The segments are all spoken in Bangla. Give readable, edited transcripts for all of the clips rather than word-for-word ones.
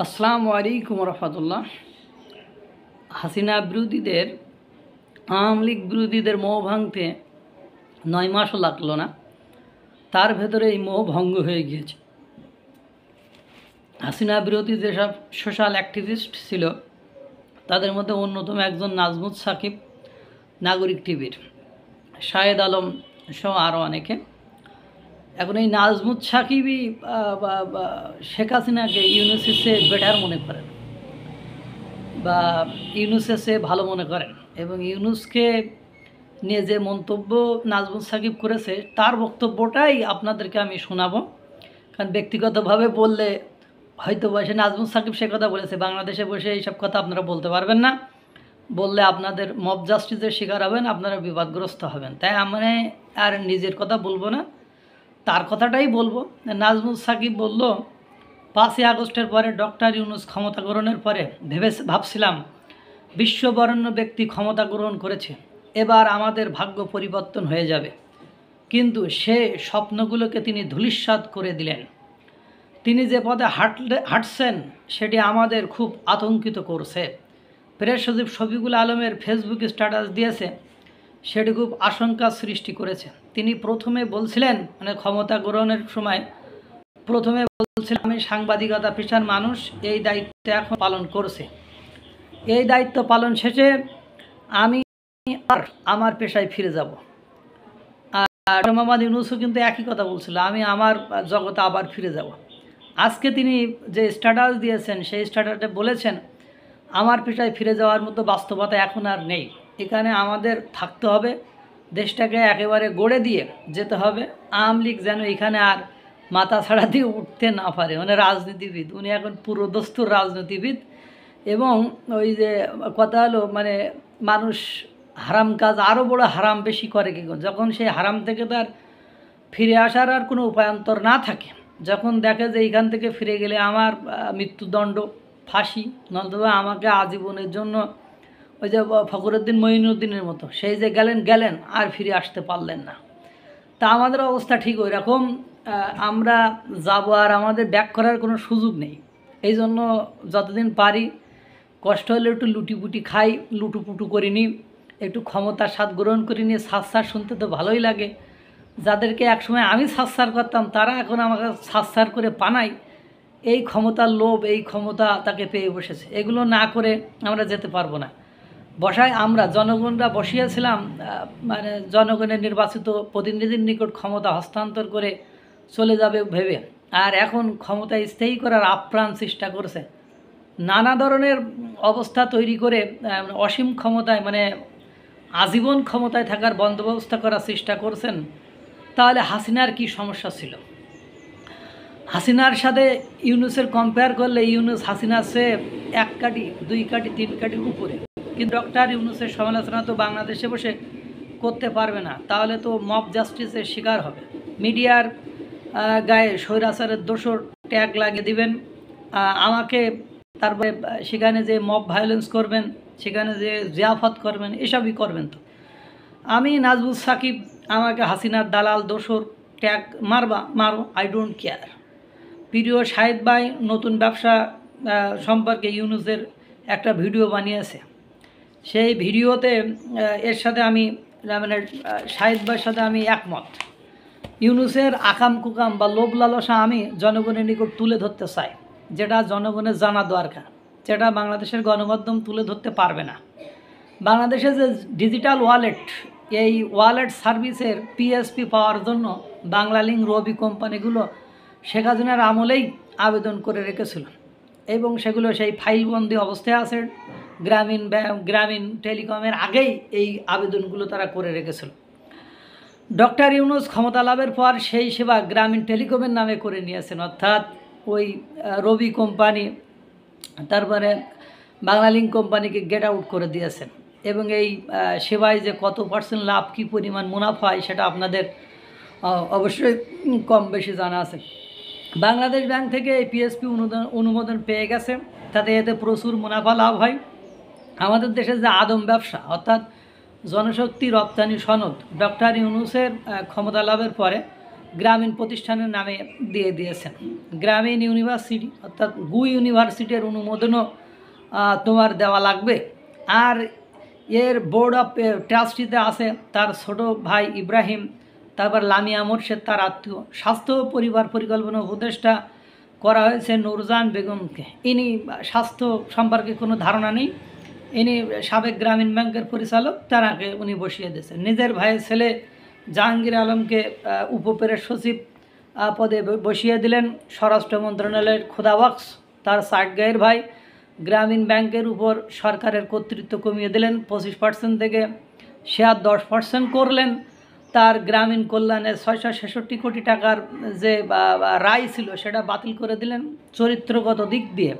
আসসালামু আলাইকুম রহমতুল্লাহ। হাসিনা বিরোধীদের, আওয়ামী লীগ বিরোধীদের মোহ ভাঙতে 9 মাসও লাগলো না, তার ভেতরে এই মোহ ভঙ্গ হয়ে গিয়েছে। হাসিনা বিরোধী যেসব সোশ্যাল অ্যাক্টিভিস্ট ছিল তাদের মধ্যে অন্যতম একজন নাজমুত সাকিব, নাগরিক টিভির শাহেদ আলম সহ আরও অনেকে। এখন এই নাজমুত সাকিবই শেখ হাসিনাকে ইউনুসে বেটার মনে করেন বা ইউনুসে ভালো মনে করেন, এবং ইউনুসকে নিয়ে যে মন্তব্য নাজমুত সাকিব করেছে তার বক্তব্যটাই আপনাদেরকে আমি শোনাবো। কারণ ব্যক্তিগতভাবে বললে হয়তো বসে নাজমুত সাকিব সে কথা বলেছে, বাংলাদেশে বসে এইসব কথা আপনারা বলতে পারবেন না, বললে আপনাদের মব জাস্টিসের শিকার হবেন, আপনারা বিবাদগ্রস্ত হবেন। তাই আমি আর নিজের কথা বলবো না, তার কথাটাই বলবো। নাজমুত সাকিব বলল, 5ই আগস্টের পরে ডক্টর ইউনুস ক্ষমতা গ্রহণের পরে ভাবছিলাম বিশ্ববরেণ্য ব্যক্তি ক্ষমতা গ্রহণ করেছে, এবার আমাদের ভাগ্য পরিবর্তন হয়ে যাবে, কিন্তু সে স্বপ্নগুলোকে তিনি ধূলিসাৎ করে দিলেন। তিনি যে পথে হাঁটছেন সেটি আমাদের খুব আতঙ্কিত করছে। প্রেস সচিব শফিকুল আলমের ফেসবুকে স্ট্যাটাস দিয়েছে, সেটি খুব আশঙ্কা সৃষ্টি করেছে। তিনি প্রথমে বলছিলেন, মানে ক্ষমতা গ্রহণের সময় প্রথমে বলছিলেন, আমি সাংবাদিকতা পেশার মানুষ, এই দায়িত্ব এখন পালন করছে, এই দায়িত্ব পালন শেষে আমি আর আমার পেশায় ফিরে যাব। আর মোহাম্মদ ইউনূসও কিন্তু একই কথা বলছিল, আমি আমার জগতে আবার ফিরে যাব। আজকে তিনি যে স্ট্যাটাস দিয়েছেন সেই স্ট্যাটাসে বলেছেন, আমার পেশায় ফিরে যাওয়ার মতো বাস্তবতা এখন আর নেই, এখানে আমাদের থাকতে হবে, দেশটাকে একেবারে গড়ে দিয়ে যেতে হবে। আওয়ামী লীগ যেন এখানে আর মাথা ছাড়া দিয়ে উঠতে না পারে। মানে রাজনীতিবিদ, উনি এখন পুরো দস্তুর রাজনীতিবিদ। এবং ওই যে কথা হলো, মানে মানুষ হারাম কাজ আরও বড় হারাম বেশি করে কি, যখন সেই হারাম থেকে তার ফিরে আসার আর কোনো উপায়ান্তর না থাকে, যখন দেখে যে এইখান থেকে ফিরে গেলে আমার মৃত্যুদণ্ড, ফাঁসি, নতুবা আমাকে আজীবনের জন্য ওই যে ফখরুদ্দিন মঈনুদ্দিনের মতো সেই যে গেলেন আর ফিরে আসতে পারলেন না। তা আমাদের অবস্থা ঠিক ওই রকম, আমরা যাব আর আমাদের ব্যাক করার কোনো সুযোগ নেই। এই জন্য যতদিন পারি কষ্ট হলে একটু লুটিপুটি খাই, লুটুপুটু করিনি, একটু ক্ষমতার স্বাদ গ্রহণ করিনি। সাজসার শুনতে তো ভালোই লাগে, যাদেরকে একসময় আমি সাজসার করতাম তারা এখন আমাকে সাজসার করে পানাই। এই ক্ষমতার লোভ, এই ক্ষমতা তাকে পেয়ে বসেছে, এগুলো না করে আমরা যেতে পারবো না। বসায় আমরা জনগণরা বসিয়েছিলাম, মানে জনগণের নির্বাচিত প্রতিনিধির নিকট ক্ষমতা হস্তান্তর করে চলে যাবে ভেবে, আর এখন ক্ষমতা স্থায়ী করার আপ্রাণ চেষ্টা করছে, নানা ধরনের অবস্থা তৈরি করে অসীম ক্ষমতায়, মানে আজীবন ক্ষমতায় থাকার বন্দোবস্ত করার চেষ্টা করছেন। তাহলে হাসিনার কি সমস্যা ছিল? হাসিনার সাথে ইউনুসের কম্পেয়ার করলে ইউনুস হাসিনার চেয়ে 1 কাঠি 2 কাঠি 3 কাঠির উপরে। কিন্তু ডক্টর ইউনুসের সমালোচনা তো বাংলাদেশে বসে করতে পারবে না, তাহলে তো মব জাস্টিসের শিকার হবে। মিডিয়ার গায়ে স্বৈরাচারের দোষর ট্যাগ লাগিয়ে দিবেন আমাকে, তারপরে সেখানে যে মব ভায়োলেন্স করবেন, সেখানে যে জিয়াফত করবেন, এসবই করবেন। তো আমি নাজমুত সাকিব, আমাকে হাসিনার দালাল দোষর ট্যাগ মারো, আই ডোন্ট কেয়ার। প্রিয় শাহেদ ভাই নতুন ব্যবসা সম্পর্কে ইউনুসের একটা ভিডিও বানিয়েছে, সেই ভিডিওতে এর সাথে আমি, মানে শাহেদ ভাইয়ের সাথে আমি একমত। ইউনুসের আকাম কুকাম বা লোভ লালসা আমি জনগণের নিকট তুলে ধরতে চাই, যেটা জনগণের জানা দরকার, যেটা বাংলাদেশের গণমাধ্যম তুলে ধরতে পারবে না। বাংলাদেশে যে ডিজিটাল ওয়ালেট, এই ওয়ালেট সার্ভিসের পিএসপি পাওয়ার জন্য বাংলালিংক, রবি কোম্পানিগুলো শেখ হাসিনার আমলেই আবেদন করে রেখেছিল, এবং সেগুলো সেই ফাইলবন্দি অবস্থায় আছে। গ্রামীণ টেলিকমের আগেই এই আবেদনগুলো তারা করে রেখেছিল। ডক্টর ইউনুস ক্ষমতা লাভের পর সেই সেবা গ্রামীণ টেলিকমের নামে করে নিয়েছেন, অর্থাৎ ওই রবি কোম্পানি, তারপরে বাংলালিংক কোম্পানিকে গেট আউট করে দিয়েছেন। এবং এই সেবায় যে কত % লাভ, কী পরিমাণ মুনাফা হয় সেটা আপনাদের অবশ্যই কম বেশি জানা আছে। বাংলাদেশ ব্যাংক থেকে এই পিএসপি অনুমোদন পেয়ে গেছে, তাতে এতে প্রচুর মুনাফা লাভ হয়। আমাদের দেশে যে আদম ব্যবসা, অর্থাৎ জনশক্তি রপ্তানি সনদ, ডক্টর ইউনুসের ক্ষমতা লাভের পরে গ্রামীণ প্রতিষ্ঠানের নামে দিয়ে দিয়েছেন। গ্রামীণ ইউনিভার্সিটি অর্থাৎ গু ইউনিভার্সিটির অনুমোদনও তোমার দেওয়া লাগবে। আর এর বোর্ড অফ ট্রাস্টিতে আছে তার ছোট ভাই ইব্রাহিম, তারপর লামিয়া মোর্শেদ তার আত্মীয়। স্বাস্থ্য পরিবার পরিকল্পনা উপদেষ্টা করা হয়েছে নুরজান বেগমকে। ইনি স্বাস্থ্য সম্পর্কে কোনো ধারণা নেই, ইনি সাবেক গ্রামীণ ব্যাংকের পরিচালক, তারাকে উনি বসিয়ে দিয়েছেন। নিজের ভাইয়ের ছেলে জাহাঙ্গীর আলমকে উপপ্রেস সচিব পদে বসিয়ে দিলেন। স্বরাষ্ট্র মন্ত্রণালয়ের খোদাবক্স তার সাইডগাঁয়ের ভাই। গ্রামীণ ব্যাংকের উপর সরকারের কর্তৃত্ব কমিয়ে দিলেন 25% থেকে শেয়ার 10% করলেন। তার গ্রামীণ কল্যাণে 666 কোটি টাকার যে রায় ছিল সেটা বাতিল করে দিলেন। চরিত্রগত দিক দিয়ে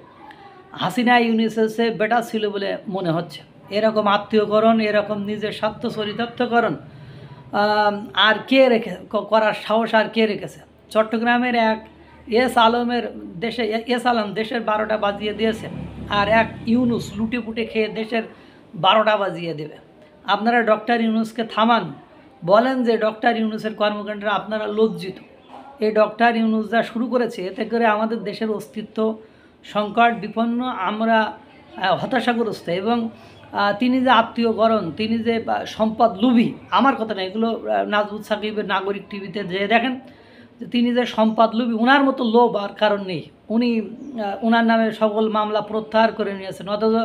হাসিনা ইউনিসেফে বেটার ছিল বলে মনে হচ্ছে। এরকম আত্মীয়করণ, এরকম নিজের স্বার্থ চরিতার্থকরণ আর কে রেখে করার সাহস আর কে রেখেছে? চট্টগ্রামের এক এস আলমের এস আলম দেশের 12টা বাজিয়ে দিয়েছে, আর এক ইউনুস লুটে পুটে খেয়ে দেশের 12টা বাজিয়ে দেবে। আপনারা ডক্টর ইউনুসকে থামান, বলেন যে ডক্টর ইউনুসের কর্মকাণ্ডে আপনারা লজ্জিত। এই ডক্টর ইউনুস যা শুরু করেছে এতে করে আমাদের দেশের অস্তিত্ব সংকট বিপন্ন, আমরা হতাশাগ্রস্ত। এবং তিনি যে আত্মীয়করণ, তিনি যে সম্পদ লোভী, আমার কথা না, এগুলো নাজমুত সাকিবের নাগরিক টিভিতে যে দেখেন যে তিনি যে সম্পদ লোভী, ওনার মতো লোভ আর কারণ নেই। উনি ওনার নামে সকল মামলা প্রত্যাহার করে নিয়েছেন, অথচ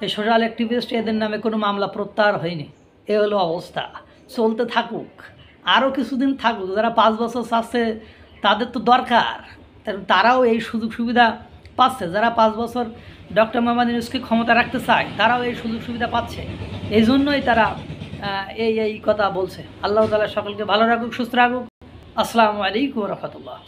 এই সোশ্যাল অ্যাক্টিভিস্ট এদের নামে কোনো মামলা প্রত্যাহার হয়নি। এ হলো অবস্থা। চলতে থাকুক, আরও কিছুদিন থাকুক। যারা 5 বছর চাচ্ছে তাদের তো দরকার, তারাও এই সুযোগ সুবিধা পাচ্ছে। যারা 5 বছর ডক্টর মোহাম্মদ ইউনূসকে ক্ষমতা রাখতে চায় তারাও এই সুযোগ সুবিধা পাচ্ছে। এই জন্যই তারা এই কথা বলছে। আল্লাহ তাআলা সকলকে ভালো রাখুক, সুস্থ রাখুক। আসসালামু আলাইকুম ওয়া রাহমাতুল্লাহ।